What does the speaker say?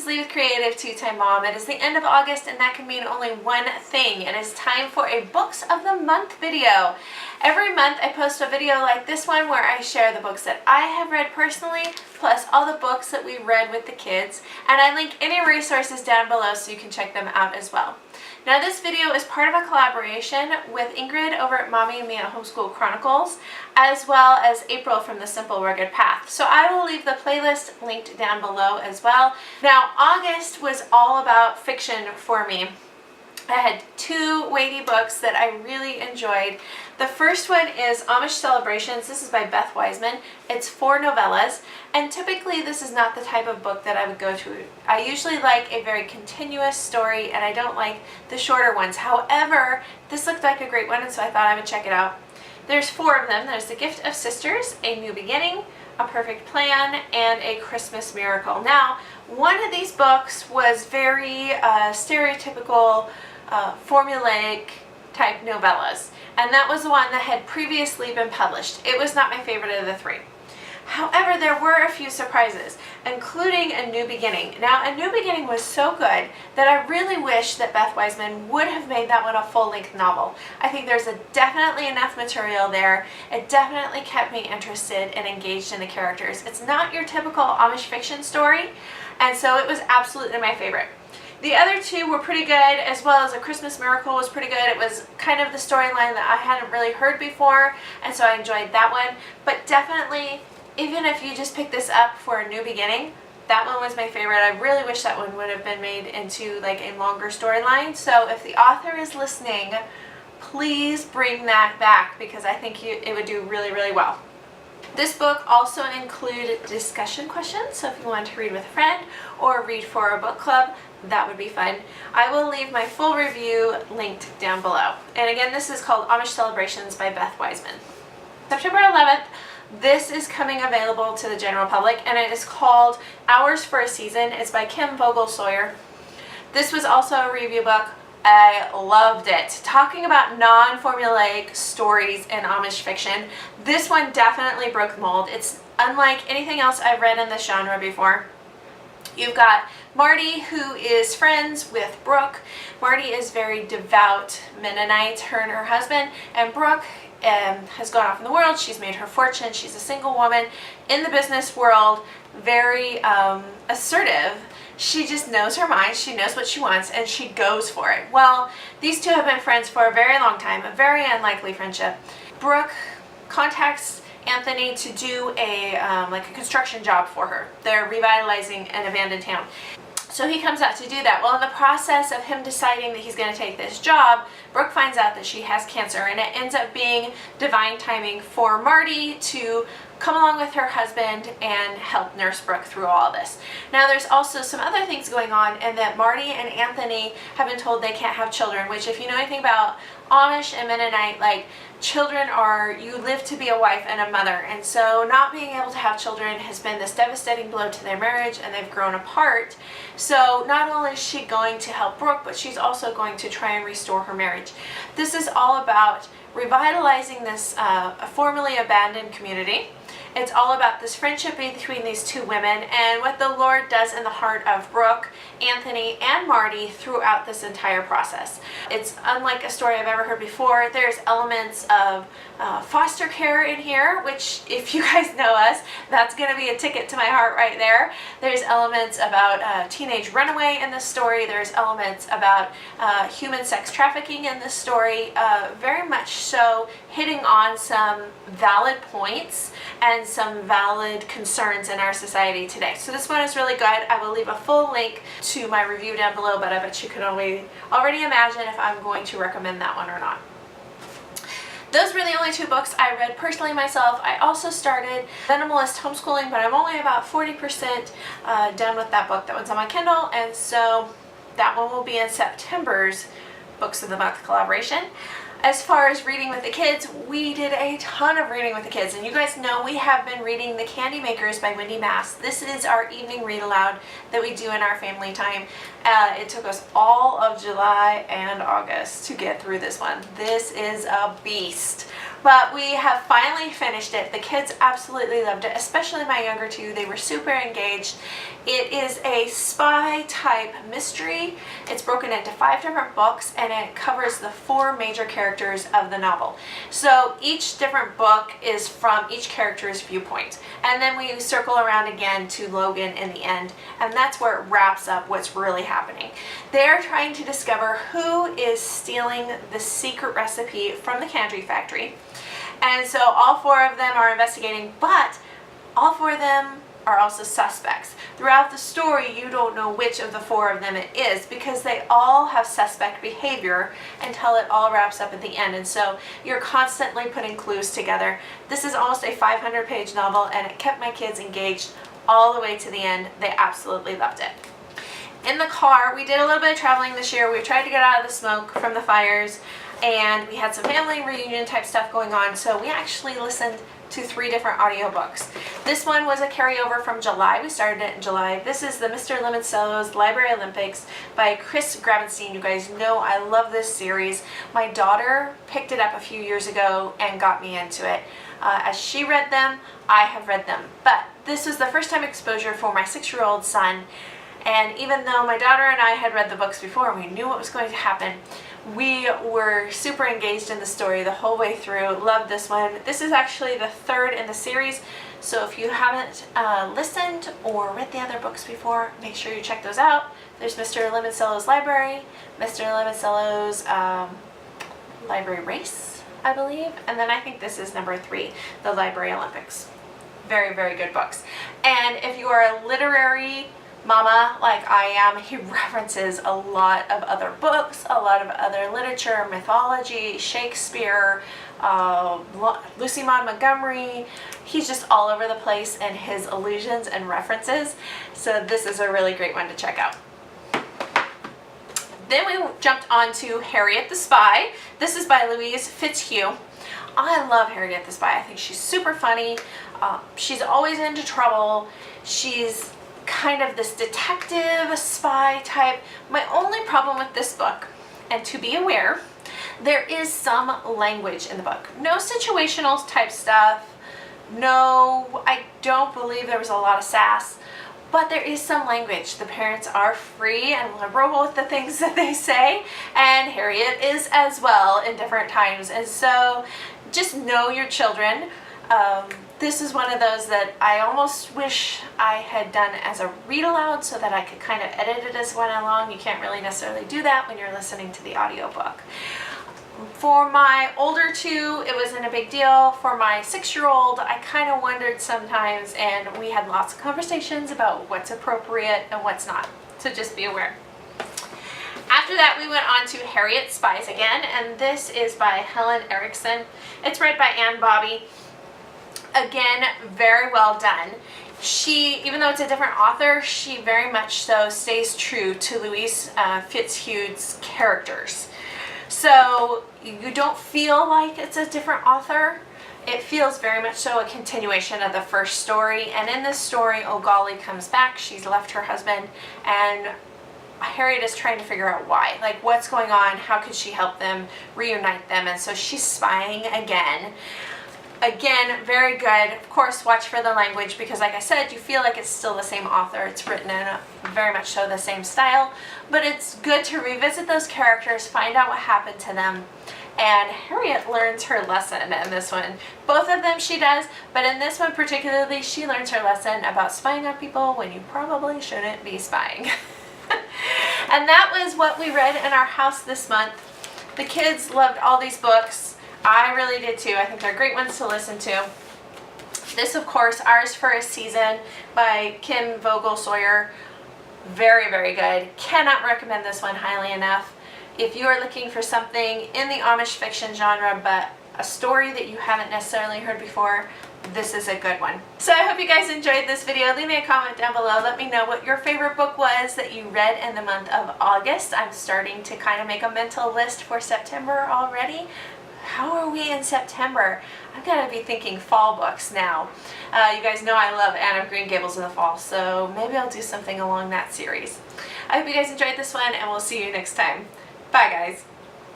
is Lee with Creative2xmom. It is the end of August and that can mean only one thing. It is time for a Books of the Month video. Every month I post a video like this one where I share the books that I have read personally, plus all the books that we read with the kids, and I link any resources down below so you can check them out as well. Now this video is part of a collaboration with Ingrid over at Mommy and Me at Homeschool Chronicles, as well as April from The Simple Rugged Path. So I will leave the playlist linked down below as well. Now August was all about fiction for me. I had two weighty books that I really enjoyed. The first one is Amish Celebrations. This is by Beth Wiseman. It's 4 novellas, and typically this is not the type of book that I would go to. I usually like a very continuous story, and I don't like the shorter ones. However, this looked like a great one, and so I thought I would check it out. There's 4 of them. There's The Gift of Sisters, A New Beginning, A Perfect Plan, and A Christmas Miracle. Now, one of these books was very stereotypical, formulaic type novellas, and that was the one that had previously been published. It was not my favorite of the 3. However, there were a few surprises, including A New Beginning. Now, A New Beginning was so good that I really wish that Beth Wiseman would have made that one a full-length novel. I think there's definitely enough material there. It definitely kept me interested and engaged in the characters. It's not your typical Amish fiction story, and so it was absolutely my favorite. The other 2 were pretty good, as well as A Christmas Miracle was pretty good. It was kind of the storyline that I hadn't really heard before, and so I enjoyed that one. But definitely, even if you just pick this up for A New Beginning, that one was my favorite. I really wish that one would have been made into like a longer storyline. So if the author is listening, please bring that back, because I think it would do really, really well. This book also included discussion questions, so if you want to read with a friend or read for a book club, that would be fun. I will leave my full review linked down below. And again, this is called Amish Celebrations by Beth Wiseman. September 11th, this is coming available to the general public, and it is called Hours for a Season. It's by Kim Vogel-Sawyer. This was also a review book. I loved it. Talking about non-formulaic stories in Amish fiction, this one definitely broke the mold. It's unlike anything else I've read in this genre before. You've got Marty, who is friends with Brooke. Marty is very devout Mennonite, her and her husband, and Brooke has gone off in the world. She's made her fortune. She's a single woman in the business world, very assertive. She just knows her mind, she knows what she wants, and she goes for it. Well, these 2 have been friends for a very long time, a very unlikely friendship. Brooke contacts Anthony to do a like a construction job for her. They're revitalizing an abandoned town. So he comes out to do that. Well, in the process of him deciding that he's going to take this job, Brooke finds out that she has cancer, and it ends up being divine timing for Marty to come along with her husband and help nurse Brooke through all this. Now there's also some other things going on, and that Marty and Anthony have been told they can't have children, which if you know anything about Amish and Mennonite, like, children are, you live to be a wife and a mother, and so not being able to have children has been this devastating blow to their marriage, and they've grown apart. So not only is she going to help Brooke, but she's also going to try and restore her marriage. This is all about revitalizing this formerly abandoned community. It's all about this friendship between these 2 women and what the Lord does in the heart of Brooke, Anthony, and Marty throughout this entire process. It's unlike a story I've ever heard before. There's elements of foster care in here, which if you guys know us, that's going to be a ticket to my heart right there. There's elements about teenage runaway in this story. There's elements about human sex trafficking in this story, very much so hitting on some valid points and some valid concerns in our society today. So this one is really good. I will leave a full link to my review down below, but I bet you can already imagine if I'm going to recommend that one or not. Those were the only 2 books I read personally myself. I also started Minimalist Homeschooling, but I'm only about 40% done with that book. That one's on my Kindle, and so that one will be in September's Books of the Month collaboration. As far as reading with the kids, we did a ton of reading with the kids, and you guys know we have been reading The Candy Makers by Wendy Mass. This is our evening read aloud that we do in our family time. It took us all of July and August to get through this one. This is a beast. But we have finally finished it. The kids absolutely loved it, especially my younger two. They were super engaged. It is a spy type mystery. It's broken into 5 different books, and it covers the 4 major characters of the novel. So each different book is from each character's viewpoint. And then we circle around again to Logan in the end, and that's where it wraps up what's really happening. They're trying to discover who is stealing the secret recipe from the candy factory. And so all 4 of them are investigating, but all 4 of them are also suspects. Throughout the story, you don't know which of the 4 of them it is, because they all have suspect behavior until it all wraps up at the end. And so you're constantly putting clues together. This is almost a 500-page novel, and it kept my kids engaged all the way to the end. They absolutely loved it. In the car, we did a little bit of traveling this year. We tried to get out of the smoke from the fires, and we had some family reunion type stuff going on, so we actually listened to 3 different audiobooks. This one was a carryover from July. We started it in July. This is the Mr. Lemoncello's Library Olympics by Chris Grabenstein. You guys know I love this series. My daughter picked it up a few years ago and got me into it. As she read them, I have read them. But this was the first time exposure for my 6-year-old son. And even though my daughter and I had read the books before and we knew what was going to happen, we were super engaged in the story the whole way through. Loved this one. This is actually the 3rd in the series, so if you haven't listened or read the other books before, make sure you check those out. There's Mr. Lemoncello's Library, Mr. Lemoncello's Library Race, I believe, and then I think this is number 3, the Library Olympics. Very, very good books. And if you are a literary mama like I am, he references a lot of other books, a lot of other literature, mythology, Shakespeare, Lucy Maud Montgomery. He's just all over the place in his allusions and references, so this is a really great one to check out. Then we jumped on to Harriet the Spy. This is by Louise Fitzhugh. I love Harriet the Spy. I think she's super funny. She's always into trouble. She's kind of this detective spy type. My only problem with this book, and to be aware, there is some language in the book. No situational type stuff. No, I don't believe there was a lot of sass, but there is some language. The parents are free and liberal with the things that they say, and Harriet is as well in different times. And so just know your children. This is one of those that I almost wish I had done as a read aloud so that I could kind of edit it as went along. You can't really necessarily do that when you're listening to the audiobook. For my older 2, it wasn't a big deal. For my 6-year-old, I kind of wondered sometimes, and we had lots of conversations about what's appropriate and what's not. So just be aware. After that, we went on to Harriet Spies again, and this is by Helen Erickson. It's read by Ann Bobby. Again, very well done. She, even though it's a different author, she very much so stays true to Louise Fitzhugh's characters. So you don't feel like it's a different author. It feels very much so a continuation of the first story. And in this story, O'Golly comes back. She's left her husband, and Harriet is trying to figure out why. Like, what's going on? How could she help them, reunite them? And so she's spying again. Again, very good. Of course, watch for the language, because like I said, you feel like it's still the same author. It's written in very much so the same style, but it's good to revisit those characters, find out what happened to them. And Harriet learns her lesson in this one. Both of them she does, but in this one particularly, she learns her lesson about spying on people when you probably shouldn't be spying. And that was what we read in our house this month. The kids loved all these books. I really did too. I think they're great ones to listen to. This, of course, Ours for a Season by Kim Vogel Sawyer. Very, very good. Cannot recommend this one highly enough. If you are looking for something in the Amish fiction genre, but a story that you haven't necessarily heard before, this is a good one. So I hope you guys enjoyed this video. Leave me a comment down below. Let me know what your favorite book was that you read in the month of August. I'm starting to kind of make a mental list for September already. How are we in September? I've got to be thinking fall books now. You guys know I love Anne of Green Gables in the fall, so maybe I'll do something along that series. I hope you guys enjoyed this one, and we'll see you next time. Bye, guys.